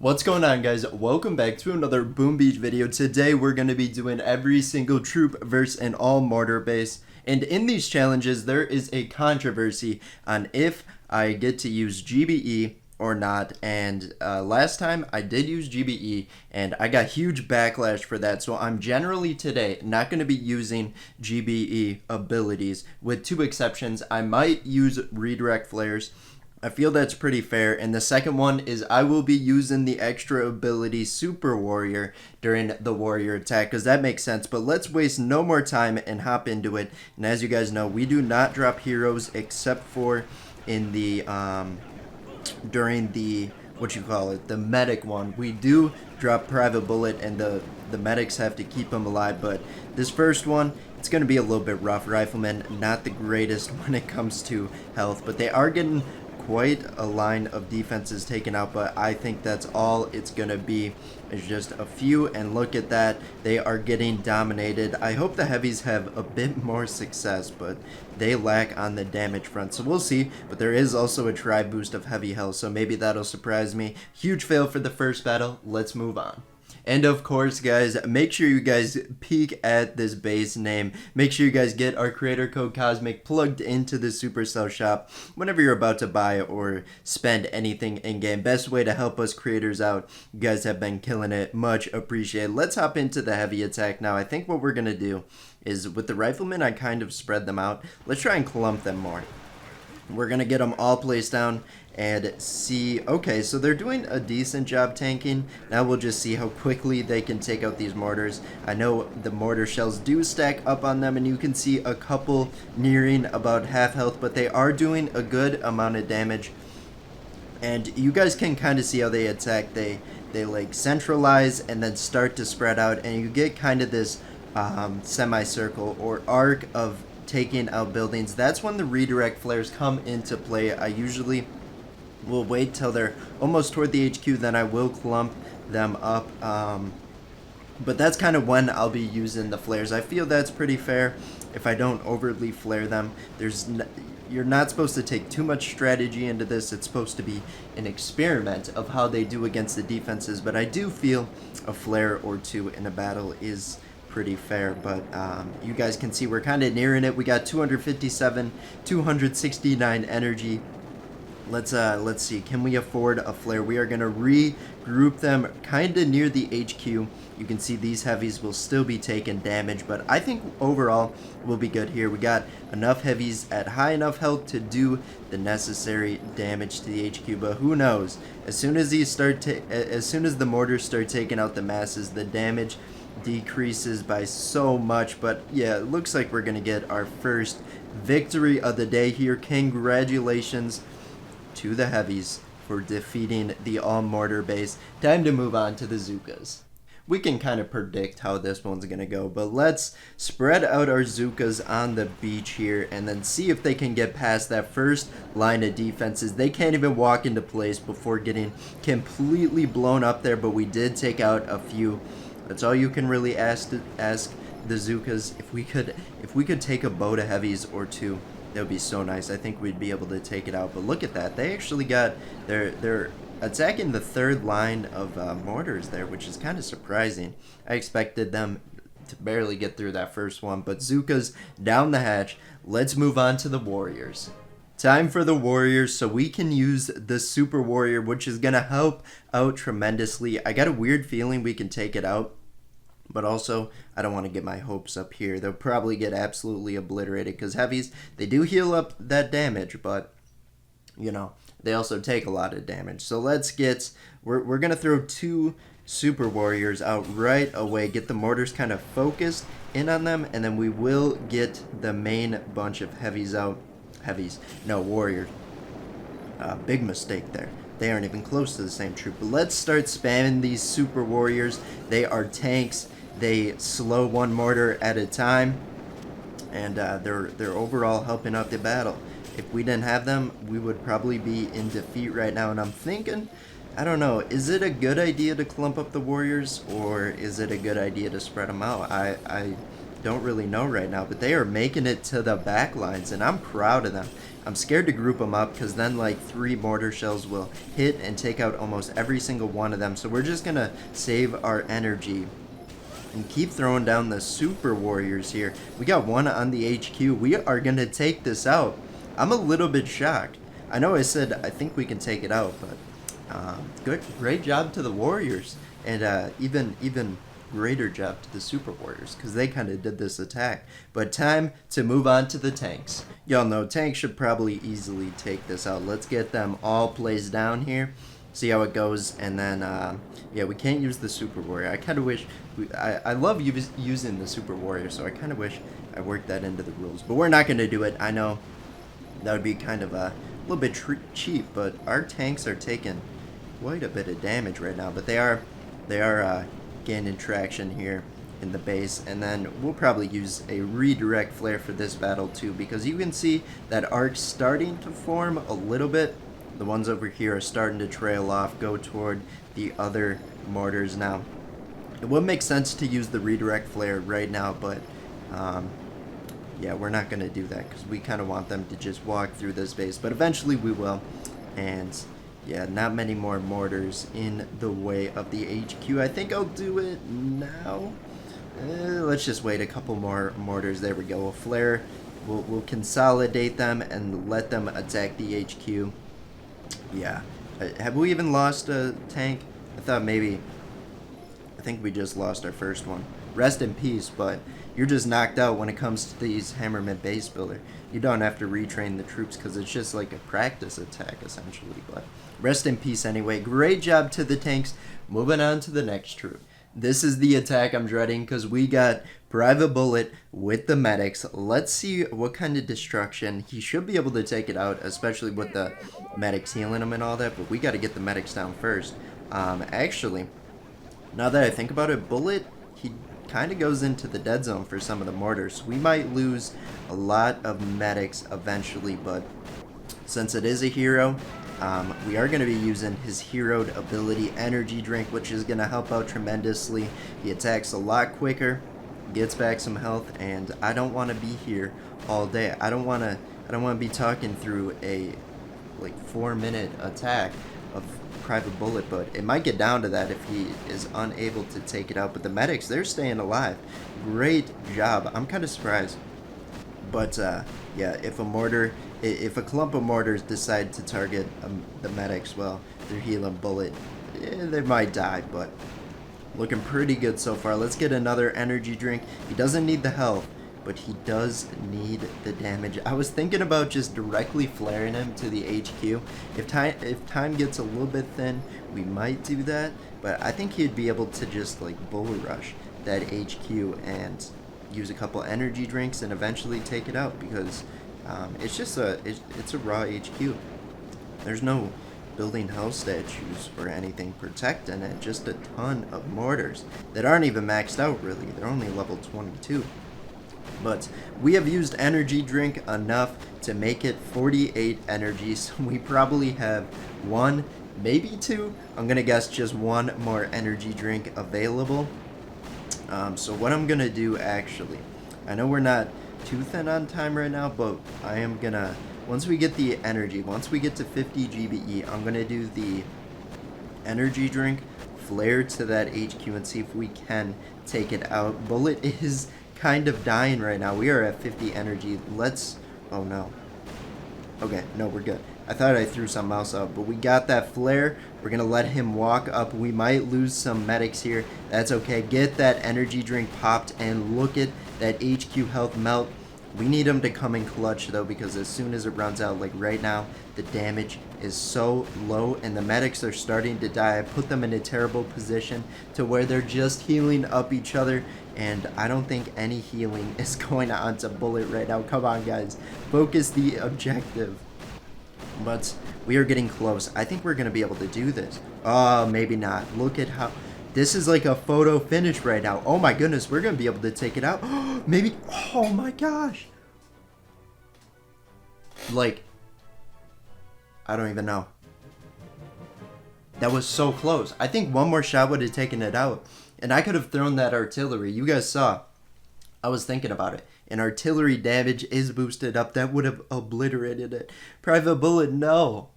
What's going on, guys? Welcome back to another Boom Beach video. Today we're going to be doing every single troop versus an all mortar base, and in these challenges there is a controversy on if I get to use GBE or not. And last time I did use GBE and I got huge backlash for that, so I'm generally today not going to be using GBE abilities, with two exceptions. I might use redirect flares. I feel that's pretty fair. And the second one is I will be using the extra ability Super Warrior during the warrior attack, because that makes sense. But let's waste no more time and hop into it. And as you guys know, we do not drop heroes except for in the during the the medic one. We do drop Private Bullet, and the medics have to keep them alive. But this first one, it's going to be a little bit rough. Riflemen, not the greatest when it comes to health, but they are getting quite a line of defenses taken out, but I think that's all it's gonna be, is just a few. And look at that, they are getting dominated. I hope the heavies have a bit more success, but they lack on the damage front, so we'll see. But there is also a tri boost of heavy health, so maybe that'll surprise me. Huge fail for the first battle. Let's move on. And of course, guys, make sure you guys peek at this base name. Make sure you guys get our creator code Cosmic plugged into the Supercell shop whenever you're about to buy or spend anything in-game. Best way to help us creators out. You guys have been killing it. Much appreciated. Let's hop into the heavy attack now. I think what we're going to do is, with the Riflemen, I kind of spread them out. Let's try and clump them more. We're going to get them all placed down and see. Okay, so they're doing a decent job tanking. Now we'll just see how quickly they can take out these mortars. I know the mortar shells do stack up on them, and you can see a couple nearing about half health, but they are doing a good amount of damage. And you guys can kind of see how they attack. They like centralize and then start to spread out, and you get kind of this semicircle or arc of taking out buildings. That's when the redirect flares come into play. I usually will wait till they're almost toward the HQ, then I will clump them up. But that's kind of when I'll be using the flares. I feel that's pretty fair if I don't overly flare them. You're not supposed to take too much strategy into this. It's supposed to be an experiment of how they do against the defenses, but I do feel a flare or two in a battle is pretty fair. But you guys can see we're kind of nearing it. We got 257, 269 energy. Let's see, can we afford a flare? We are going to regroup them kind of near the HQ. You can see these heavies will still be taking damage, but I think overall we'll be good here. We got enough heavies at high enough health to do the necessary damage to the HQ, but who knows? As soon as the mortars start taking out the masses, the damage decreases by so much. But yeah, it looks like we're going to get our first victory of the day here. Congratulations to the heavies for defeating the all mortar base. Time to move on to the Zookas. We can kind of predict how this one's gonna go, but let's spread out our Zookas on the beach here and then see if they can get past that first line of defenses. They can't even walk into place before getting completely blown up there, but we did take out a few. That's all you can really ask the Zookas. If we could take a boat of heavies or two, that would be so nice. I think we'd be able to take it out. But look at that. They actually got... They're attacking the third line of mortars there, which is kind of surprising. I expected them to barely get through that first one. But Zooka's down the hatch. Let's move on to the warriors. Time for the warriors, so we can use the Super Warrior, which is going to help out tremendously. I got a weird feeling we can take it out, but also I don't want to get my hopes up here. They'll probably get absolutely obliterated, because heavies, they do heal up that damage, but you know, they also take a lot of damage. So let's get, we're going to throw two Super Warriors out right away, get the mortars kind of focused in on them, and then we will get the main bunch of heavies out. Warriors. Big mistake there. They aren't even close to the same troop. But let's start spamming these Super Warriors. They are tanks. They slow one mortar at a time, and they're overall helping out the battle. If we didn't have them, we would probably be in defeat right now. And I'm thinking, I don't know, is it a good idea to clump up the warriors, or is it a good idea to spread them out? don't really know right now, but they are making it to the back lines, and I'm proud of them. I'm scared to group them up because then like 3 mortar shells will hit and take out almost every single one of them. So we're just gonna save our energy and keep throwing down the super warriors here. We got one on the HQ. We are gonna take this out. I'm a little bit shocked. I know I said I think we can take it out, but great job to the warriors, and even greater job to the super warriors because they kind of did this attack. But time to move on to the tanks. Y'all know tanks should probably easily take this out. Let's get them all placed down here, see how it goes, and then yeah, we can't use the super warrior. I kind of wish I love using the super warrior, so I kind of wish I worked that into the rules, but we're not going to do it. I know that would be kind of a little bit cheap, but our tanks are taking quite a bit of damage right now, but they are gaining traction here in the base. And then we'll probably use a redirect flare for this battle too, because you can see that arc's starting to form a little bit. The ones over here are starting to trail off, go toward the other mortars now. It would make sense to use the redirect flare right now, but yeah, we're not going to do that because we kind of want them to just walk through this base, but eventually we will. And yeah, not many more mortars in the way of the HQ. I think I'll do it now. Let's just wait a couple more mortars. There we go. A flare. We'll consolidate them and let them attack the HQ. Yeah. Have we even lost a tank? I thought maybe. I think we just lost our first one. Rest in peace, but you're just knocked out when it comes to these Hammerman base builder. You don't have to retrain the troops because it's just like a practice attack essentially, but rest in peace anyway. Great job to the tanks. Moving on to the next troop. This is the attack I'm dreading because we got Private Bullet with the medics. Let's see what kind of destruction. He should be able to take it out, especially with the medics healing him and all that, but we got to get the medics down first. Actually, now that I think about it, Bullet, he kind of goes into the dead zone for some of the mortars. We might lose a lot of medics eventually, but since it is a hero, we are going to be using his heroed ability Energy Drink, which is going to help out tremendously. He attacks a lot quicker, gets back some health, and I don't want to be here all day. I don't want to be talking through a like 4-minute attack of Private Bullet, but it might get down to that if he is unable to take it out. But the medics, they're staying alive. Great job. I'm kind of surprised. But yeah, if a clump of mortars decide to target the medics, well, they're healing Bullet. They might die, but looking pretty good so far. Let's get another energy drink. He doesn't need the health, but he does need the damage. I was thinking about just directly flaring him to the HQ. If time gets a little bit thin, we might do that, but I think he'd be able to just like bull rush that HQ and use a couple energy drinks and eventually take it out, because it's just it's a raw HQ. There's no building house statues or anything protecting it, just a ton of mortars that aren't even maxed out really. They're only level 22. But we have used energy drink enough to make it 48 energy, so we probably have 1, maybe 2, I'm gonna guess just 1 more energy drink available. So what I'm gonna do, actually, I know we're not too thin on time right now, but I am gonna, once we get the energy, once we get to 50 GBE, I'm gonna do the energy drink, flare to that HQ, and see if we can take it out. Bullet is kind of dying right now. We are at 50 energy. Let's, oh no. Okay, no, we're good. I thought I threw something else out, but we got that flare. We're gonna let him walk up. We might lose some medics here. That's okay. Get that energy drink popped, and look at that HQ health melt. We need him to come in clutch though, because as soon as it runs out, like right now, the damage is so low and the medics are starting to die. I put them in a terrible position to where they're just healing up each other, and I don't think any healing is going on to Bullet right now. Come on, guys. Focus the objective. But we are getting close. I think we're going to be able to do this. Oh, maybe not. Look at how... This is like a photo finish right now. Oh my goodness, we're going to be able to take it out. Maybe... Oh my gosh. Like... I don't even know. That was so close. I think one more shot would have taken it out. And I could have thrown that artillery. You guys saw. I was thinking about it. And artillery damage is boosted up. That would have obliterated it. Private bullet, no.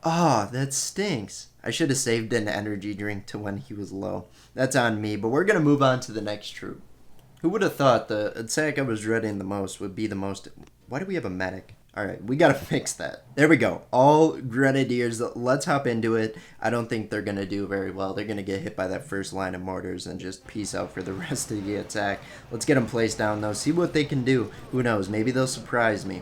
Ah, oh, that stinks. I should have saved an energy drink to when he was low. That's on me, but we're going to move on to the next troop. Who would have thought the attack I was dreading the most would be the most... Why do we have a medic? Alright, we gotta fix that. There we go. All Grenadiers. Let's hop into it. I don't think they're gonna do very well. They're gonna get hit by that first line of mortars and just peace out for the rest of the attack. Let's get them placed down though. See what they can do. Who knows? Maybe they'll surprise me.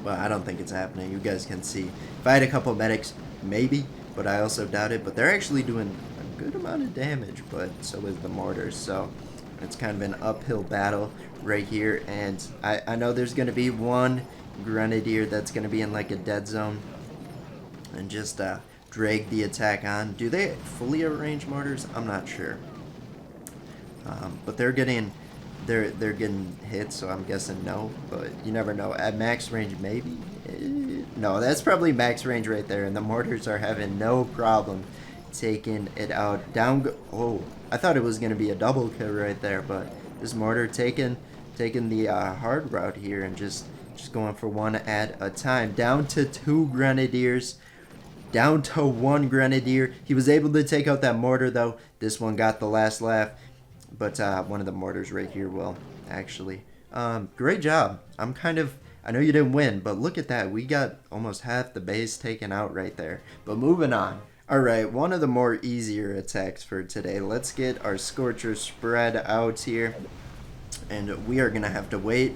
Well, I don't think it's happening. You guys can see. If I had a couple medics, maybe. But I also doubt it. But they're actually doing a good amount of damage. But so is the mortars. So it's kind of an uphill battle right here. And I know there's gonna be one Grenadier that's going to be in like a dead zone and just drag the attack on. Do they fully arrange mortars? I'm not sure, but they're getting hit, so I'm guessing no, but you never know. At max range, maybe. No, that's probably max range right there, and the mortars are having no problem taking it out. Oh, I thought it was going to be a double kill right there, but this mortar taking the hard route here and just going for one at a time. Down to 2 Grenadiers. Down to 1 Grenadier. He was able to take out that mortar, though. This one got the last laugh. But one of the mortars right here will, actually. Great job. I know you didn't win, but look at that. We got almost half the base taken out right there. But moving on. Alright, one of the more easier attacks for today. Let's get our Scorchers spread out here. And we are going to have to wait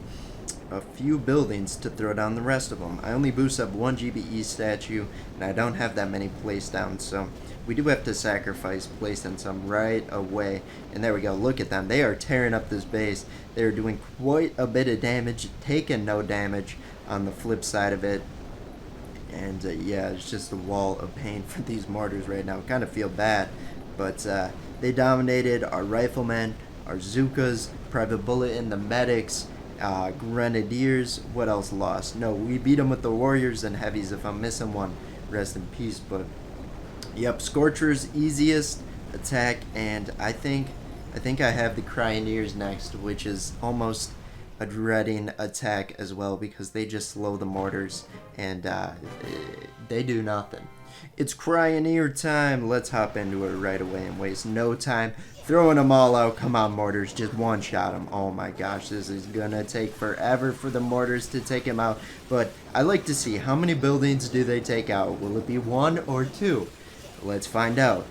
a few buildings to throw down the rest of them. I only boost up 1 GBE statue, and I don't have that many placed down, so we do have to sacrifice placing some right away. And there we go. Look at them. They are tearing up this base. They are doing quite a bit of damage, taking no damage on the flip side of it. And yeah, it's just a wall of pain for these mortars right now. Kind of feel bad, but they dominated our Riflemen, our Zookas, Private Bullet, and the medics. Grenadiers. What else lost? No, we beat them with the warriors and heavies. If I'm missing one, rest in peace. But yep, Scorchers easiest attack, and I think I have the Cryoneers next, which is almost a dreading attack as well because they just slow the mortars and they do nothing. It's Cryoneer time. Let's hop into it right away and waste no time. Throwing them all out. Come on, mortars. Just one-shot them. Oh my gosh, this is going to take forever for the mortars to take him out. But I like to see how many buildings do they take out. Will it be 1 or 2? Let's find out.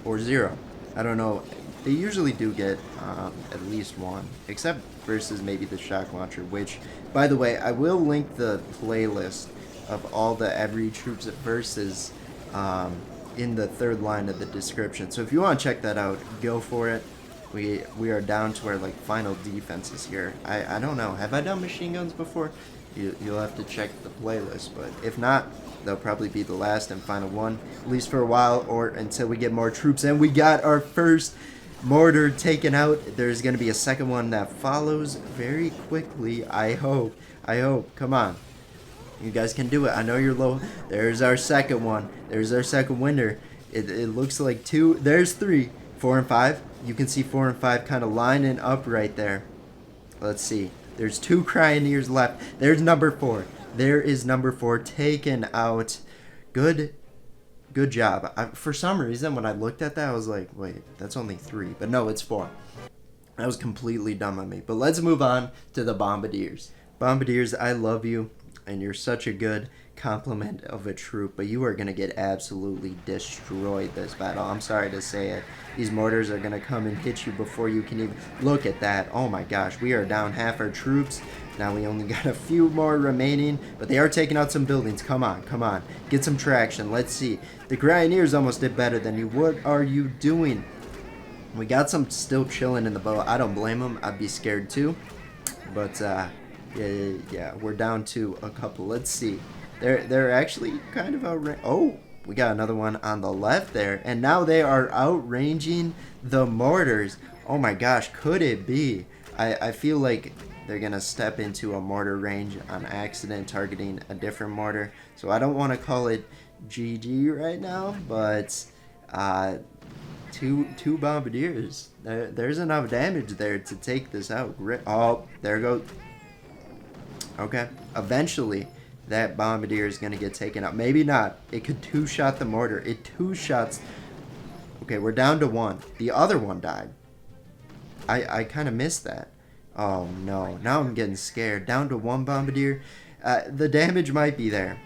Or 0. I don't know. They usually do get at least 1. Except versus maybe the shock launcher. Which, by the way, I will link the playlist of all the every troops versus in the third line of the description. So if you want to check that out, go for it. We are down to our like final defenses here. I don't know. Have I done machine guns before? You'll have to check the playlist, but if not, they'll probably be the last and final one, at least for a while or until we get more troops. And we got our first mortar taken out. There's going to be a second one that follows very quickly. I hope. Come on. You guys can do it. I know you're low. There's our second one. There's our second winner. It looks like 2. There's 3. 4 and 5. You can see 4 and 5 kind of lining up right there. Let's see. There's 2 Cryoneers left. There's number 4. There is number 4 taken out. Good job. For some reason, when I looked at that, I was like, wait, that's only 3. But no, it's 4. That was completely dumb on me. But let's move on to the Bombardiers. Bombardiers, I love you. And you're such a good complement of a troop, but you are going to get absolutely destroyed this battle. I'm sorry to say it. These mortars are going to come and hit you before you can even look at that. Oh my gosh, we are down half our troops. Now we only got a few more remaining, but they are taking out some buildings. Come on. Get some traction. Let's see. The Cryoneers almost did better than you. What are you doing? We got some still chilling in the boat. I don't blame them. I'd be scared too. But, yeah, we're down to a couple. Let's see. They're actually kind of outranged. Oh, we got another one on the left there. And now they are outranging the mortars. Oh my gosh, could it be? I feel like they're going to step into a mortar range on accident, targeting a different mortar. So I don't want to call it GG right now, but two Bombardiers. There's enough damage there to take this out. Oh, there goes. Okay. Eventually, that Bombardier is going to get taken out. Maybe not. It could two-shot the mortar. It two-shots. Okay, we're down to one. The other one died. I kind of missed that. Oh, no. Now I'm getting scared. Down to one Bombardier. The damage might be there.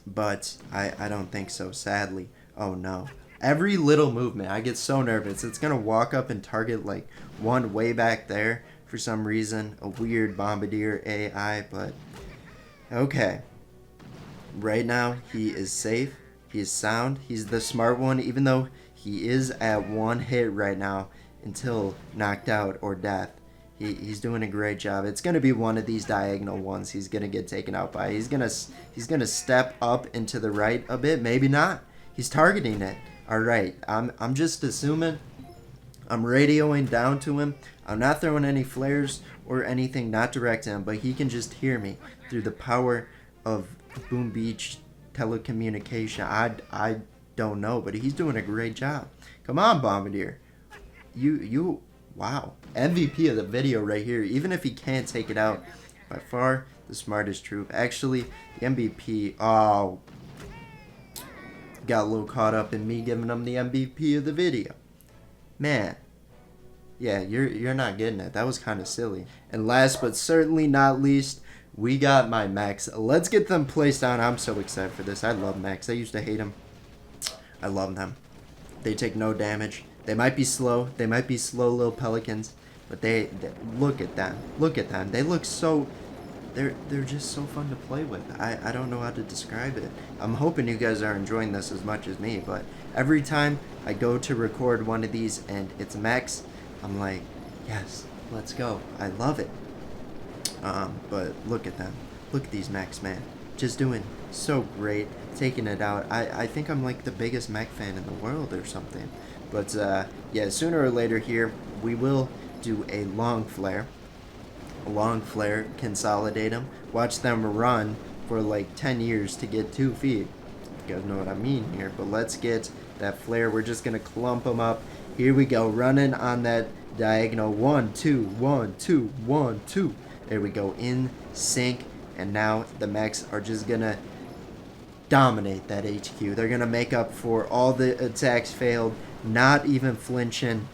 But I don't think so, sadly. Oh, no. Every little movement, I get so nervous. It's going to walk up and target, like, one way back there for some reason. A weird Bombardier AI, but... Okay. Right now, he is safe. He is sound. He's the smart one, even though he is at one hit right now until knocked out or death. He's doing a great job. It's going to be one of these diagonal ones he's going to get taken out by. He's going to step up into the right a bit. Maybe not. He's targeting it. All right. I'm just assuming. I'm radioing down to him. I'm not throwing any flares or anything, not direct to him, but he can just hear me through the power of Boom Beach telecommunication. I don't know, but he's doing a great job. Come on, Bombardier. Wow. MVP of the video right here. Even if he can't take it out, by far the smartest troop. Actually, the MVP, oh, got a little caught up in me giving him the MVP of the video. Man. Yeah, you're not getting it. That was kind of silly. And last but certainly not least, we got my Mechs. Let's get them placed down. I'm so excited for this. I love Mechs. I used to hate them. I love them. They take no damage. They might be slow. They might be slow little pelicans. But they look at them. Look at them. They look so... They're just so fun to play with. I don't know how to describe it. I'm hoping you guys are enjoying this as much as me. But every time I go to record one of these and it's Mechs, I'm like, yes, let's go. I love it. But look at them. Look at these Mechs, man. Just doing so great. Taking it out. I think I'm like the biggest Mech fan in the world or something. But yeah, sooner or later here, we will do a long flare. A long flare, consolidate them. Watch them run for like 10 years to get 2 feet. You guys know what I mean here. But let's get that flare. We're just going to clump them up. Here we go, running on that diagonal. 1, 2, 1, 2, 1, 2. There we go, in sync. And now the Mechs are just gonna dominate that HQ. They're gonna make up for all the attacks failed, not even flinching.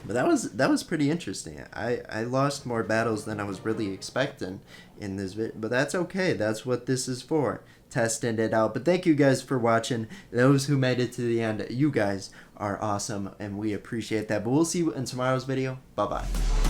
But that was pretty interesting. I lost more battles than I was really expecting in this video, but that's okay. That's what this is for, testing it out. But thank you guys for watching. Those who made it to the end, you guys are awesome, and we appreciate that. But we'll see you in tomorrow's video. Bye bye.